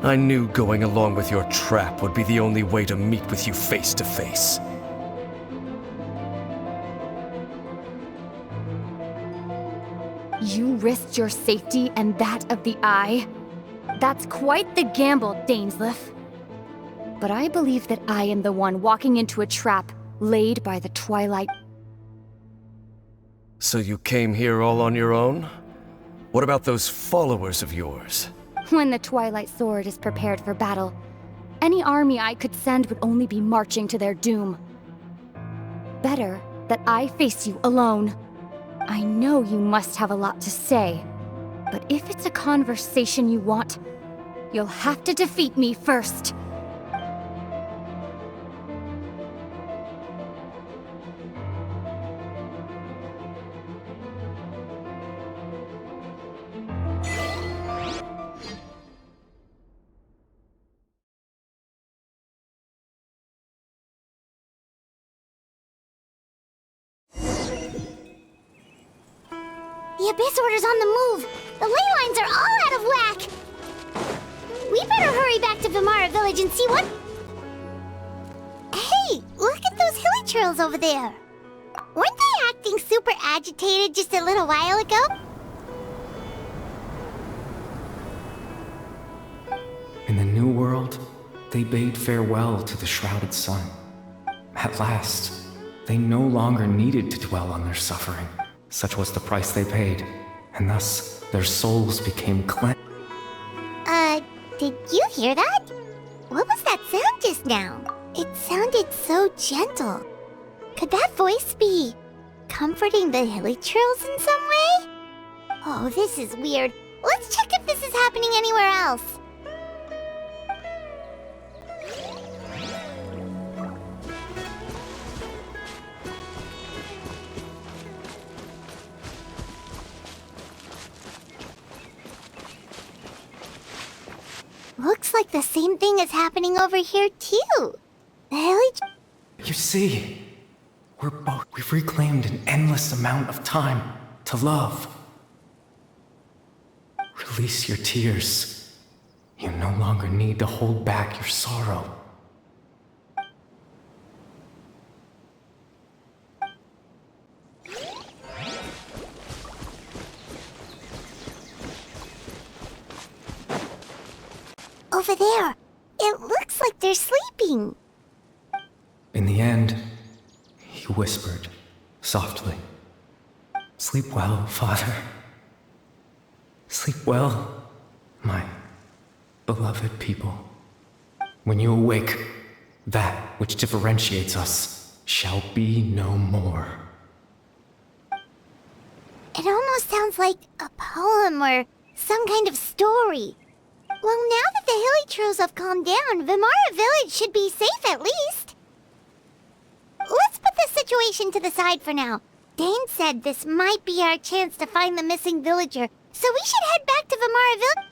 I knew going along with your trap would be the only way to meet with you face to face. You risked your safety and that of the Eye? That's quite the gamble, Dainsleif. But I believe that I am the one walking into a trap laid by the Twilight. So you came here all on your own? What about those followers of yours? When the Twilight Sword is prepared for battle, any army I could send would only be marching to their doom. Better that I face you alone. I know you must have a lot to say, but if it's a conversation you want, you'll have to defeat me first. The Abyss Order's on the move! The ley lines are all out of whack! We better hurry back to Vimara Village and see what... Hey! Look at those hilly trails over there! Weren't they acting super agitated just a little while ago? In the New World, they bade farewell to the shrouded sun. At last, they no longer needed to dwell on their suffering. Such was the price they paid, and thus their souls became cleansed. Did you hear that? What was that sound just now? It sounded so gentle. Could that voice be comforting the hilly trails in some way? Oh, this is weird. Let's check if this is happening anywhere else. Looks like the same thing is happening over here, too. The hilly... You see, we've reclaimed an endless amount of time to love. Release your tears. You no longer need to hold back your sorrow. Over there. It looks like they're sleeping. In the end, he whispered, softly, "Sleep well, Father. Sleep well, my beloved people. When you awake, that which differentiates us shall be no more." It almost sounds like a poem or some kind of story. Well, now that the hilly trails have calmed down, Vimara Village should be safe at least. Let's put this situation to the side for now. Dane said this might be our chance to find the missing villager, so we should head back to Vimara Village.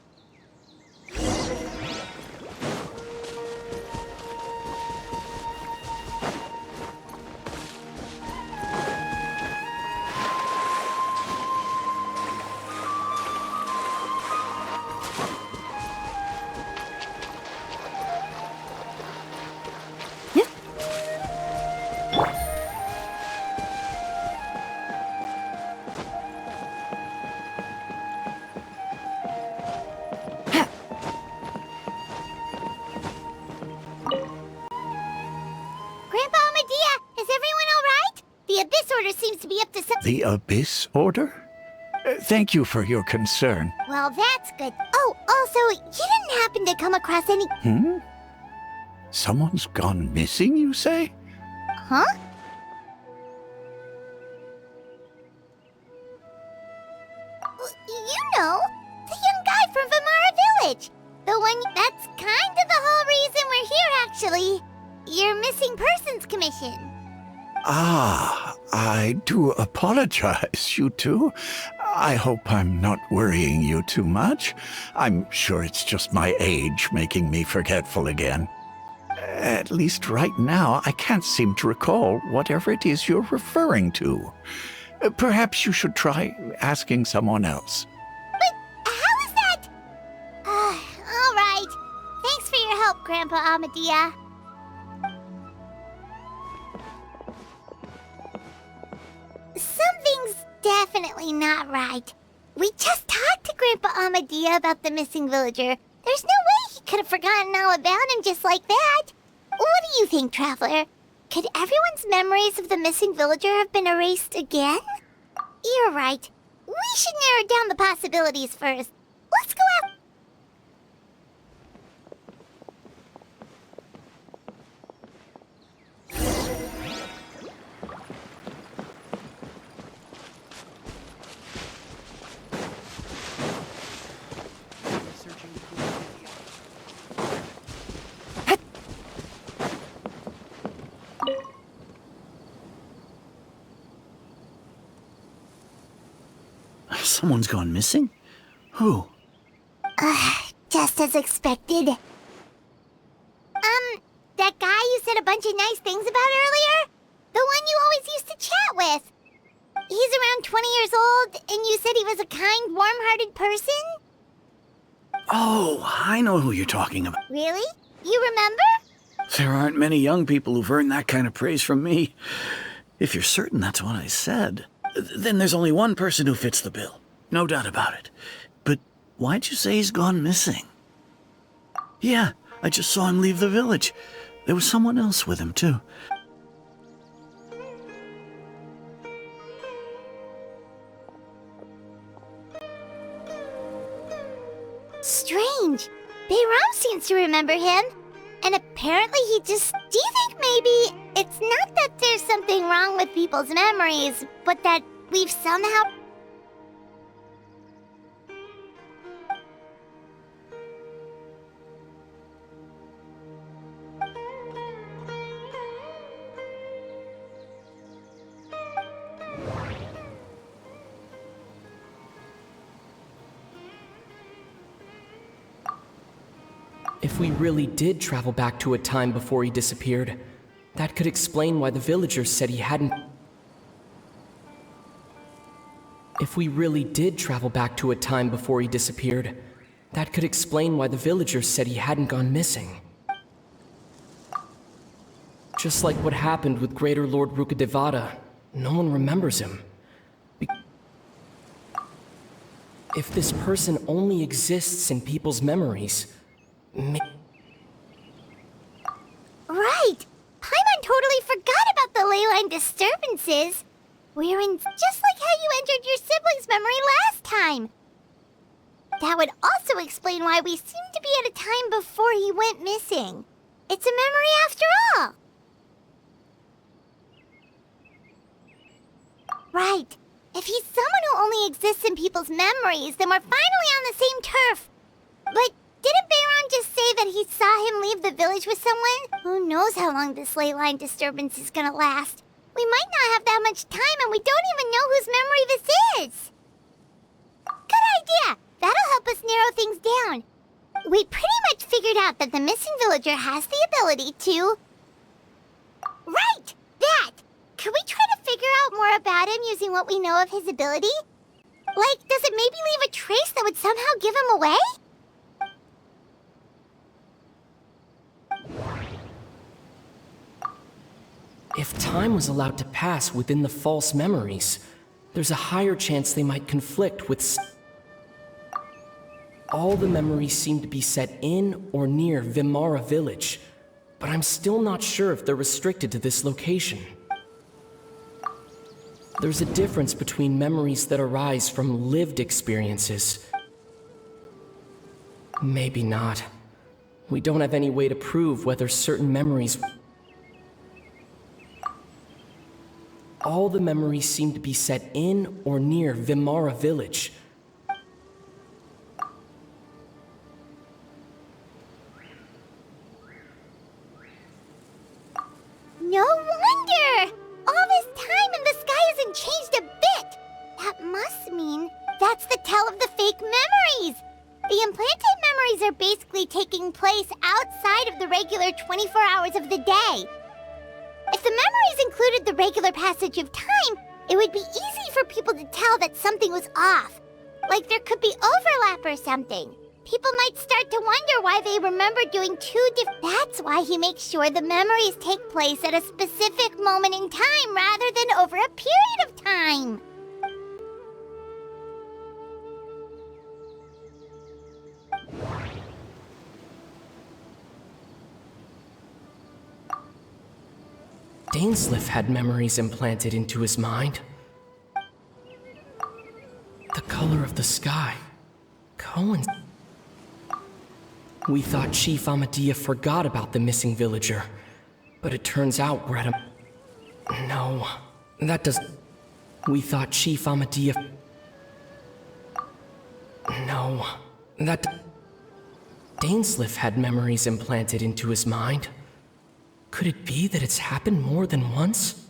The Abyss Order? Thank you for your concern. Well, that's good. Oh, also, you didn't happen to come across any... Someone's gone missing, you say? Huh? You know, the young guy from Vimara Village. The one... That's kind of the whole reason we're here, actually. Your missing persons commission. Ah, I do apologize, you two. I hope I'm not worrying you too much. I'm sure it's just my age making me forgetful again. At least right now, I can't seem to recall whatever it is you're referring to. Perhaps you should try asking someone else. But how is that? All right. Grandpa Amadea. Something's definitely not right. We just talked to Grandpa Amadea about the missing villager. There's no way he could have forgotten all about him just like that. What do you think, Traveler? Could everyone's memories of the missing villager have been erased again? You're right. We should narrow down the possibilities first. Let's go out. Someone's gone missing? Who? Just as expected. That guy you said a bunch of nice things about earlier? The one you always used to chat with. He's around 20 years old, and you said he was a kind, warm-hearted person? Oh, I know who you're talking about. Really? You remember? There aren't many young people who've earned that kind of praise from me. If you're certain that's what I said, then there's only one person who fits the bill. No doubt about it. But why'd you say he's gone missing? Yeah, I just saw him leave the village. There was someone else with him, too. Strange. Bayram seems to remember him. And apparently he just... Do you think maybe it's not that there's something wrong with people's memories, but that we've somehow... If we really did travel back to a time before he disappeared, that could explain why the villagers said he hadn't... If we really did travel back to a time before he disappeared, that could explain why the villagers said he hadn't gone missing. Just like what happened with Greater Lord Rukadevada, no one remembers him. If this person only exists in people's memories... Right! Paimon totally forgot about the ley line disturbances. We're in just like how you entered your sibling's memory last time. That would also explain why we seem to be at a time before he went missing. It's a memory after all. Right. If he's someone who only exists in people's memories, then we're finally on the same turf. But didn't Bayron just say that he saw him leave the village with someone? Who knows how long this ley line disturbance is gonna last? We might not have that much time, and we don't even know whose memory this is. Good idea! That'll help us narrow things down. We pretty much figured out that the missing villager has the ability to... Right! That! Could we try to figure out more about him using what we know of his ability? Like, does it maybe leave a trace that would somehow give him away? If time was allowed to pass within the false memories, there's a higher chance they might conflict with... All the memories seem to be set in or near Vimara village, but I'm still not sure if they're restricted to this location. There's a difference between memories that arise from lived experiences. Maybe not. We don't have any way to prove whether certain memories... All the memories seem to be set in or near Vimara village. No wonder! All this time and the sky hasn't changed a bit! That must mean that's the tell of the fake memories! The implanted memories are basically taking place outside of the regular 24 hours of the day. If the memories included the regular passage of time, it would be easy for people to tell that something was off. Like there could be overlap or something. People might start to wonder why they remember doing That's why he makes sure the memories take place at a specific moment in time rather than over a period of time. Dainsleif had memories implanted into his mind. The color of the sky. We thought Chief Amadea forgot about the missing villager, but it turns out we're at a... No, that doesn't... We thought Chief Amadea... No, that... Dainsleif had memories implanted into his mind. Could it be that it's happened more than once?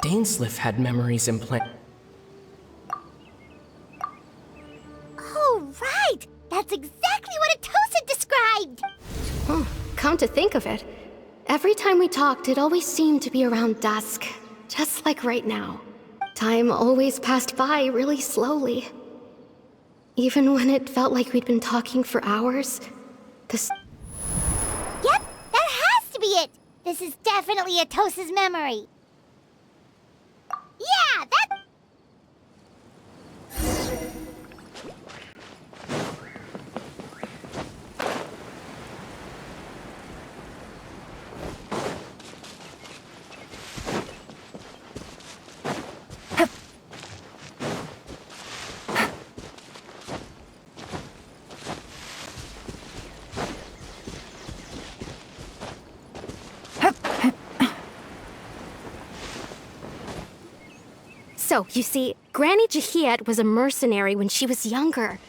Dainsleif had memories implanted... Oh, right! That's exactly what Atosa described! Oh, come to think of it, every time we talked, it always seemed to be around dusk. Just like right now. Time always passed by really slowly. Even when it felt like we'd been talking for hours, Yep, that has to be it! This is definitely Atosa's memory. Yeah, that... So, you see, Granny Jahiet was a mercenary when she was younger.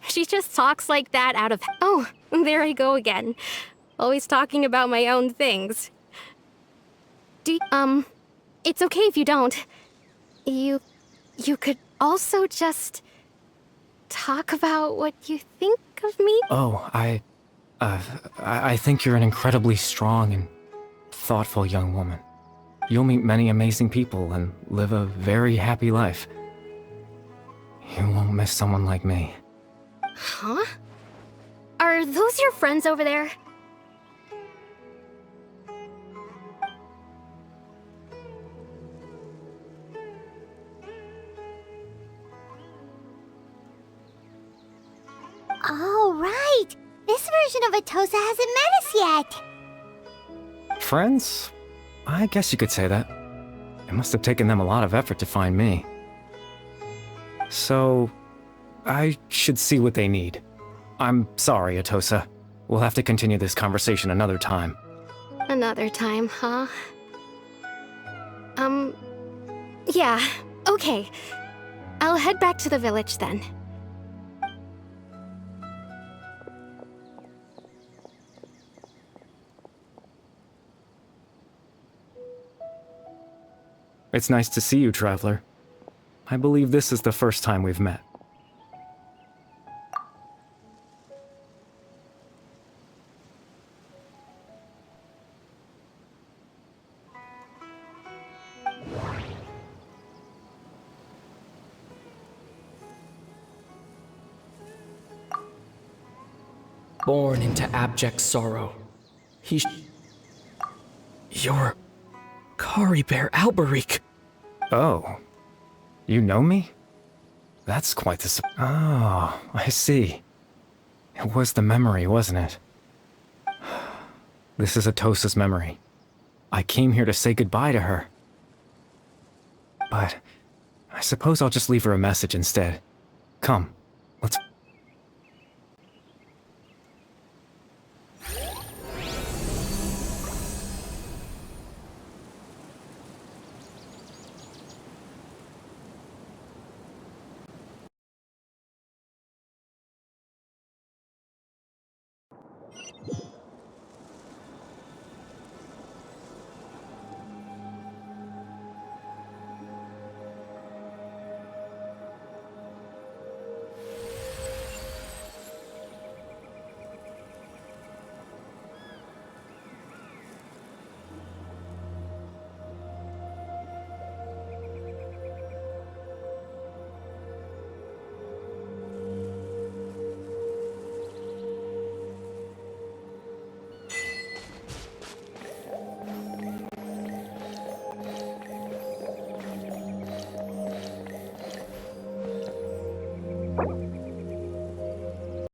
She just talks like that out of... Oh, there I go again. Always talking about my own things. It's okay if you don't. You could also just... talk about what you think of me? Oh, I think you're an incredibly strong and thoughtful young woman. You'll meet many amazing people and live a very happy life. You won't miss someone like me. Huh? Are those your friends over there? Oh, right! This version of Atosa hasn't met us yet! Friends? I guess you could say that. It must have taken them a lot of effort to find me. So, I should see what they need. I'm sorry, Atosa. We'll have to continue this conversation another time. Another time, huh? Yeah, okay. I'll head back to the village then. It's nice to see you, Traveler. I believe this is the first time we've met. Born into abject sorrow, You're... Caribert Alberic. Oh. You know me? That's quite the Oh, I see. It was the memory, wasn't it? This is Atosa's memory. I came here to say goodbye to her. But I suppose I'll just leave her a message instead. Come, let's...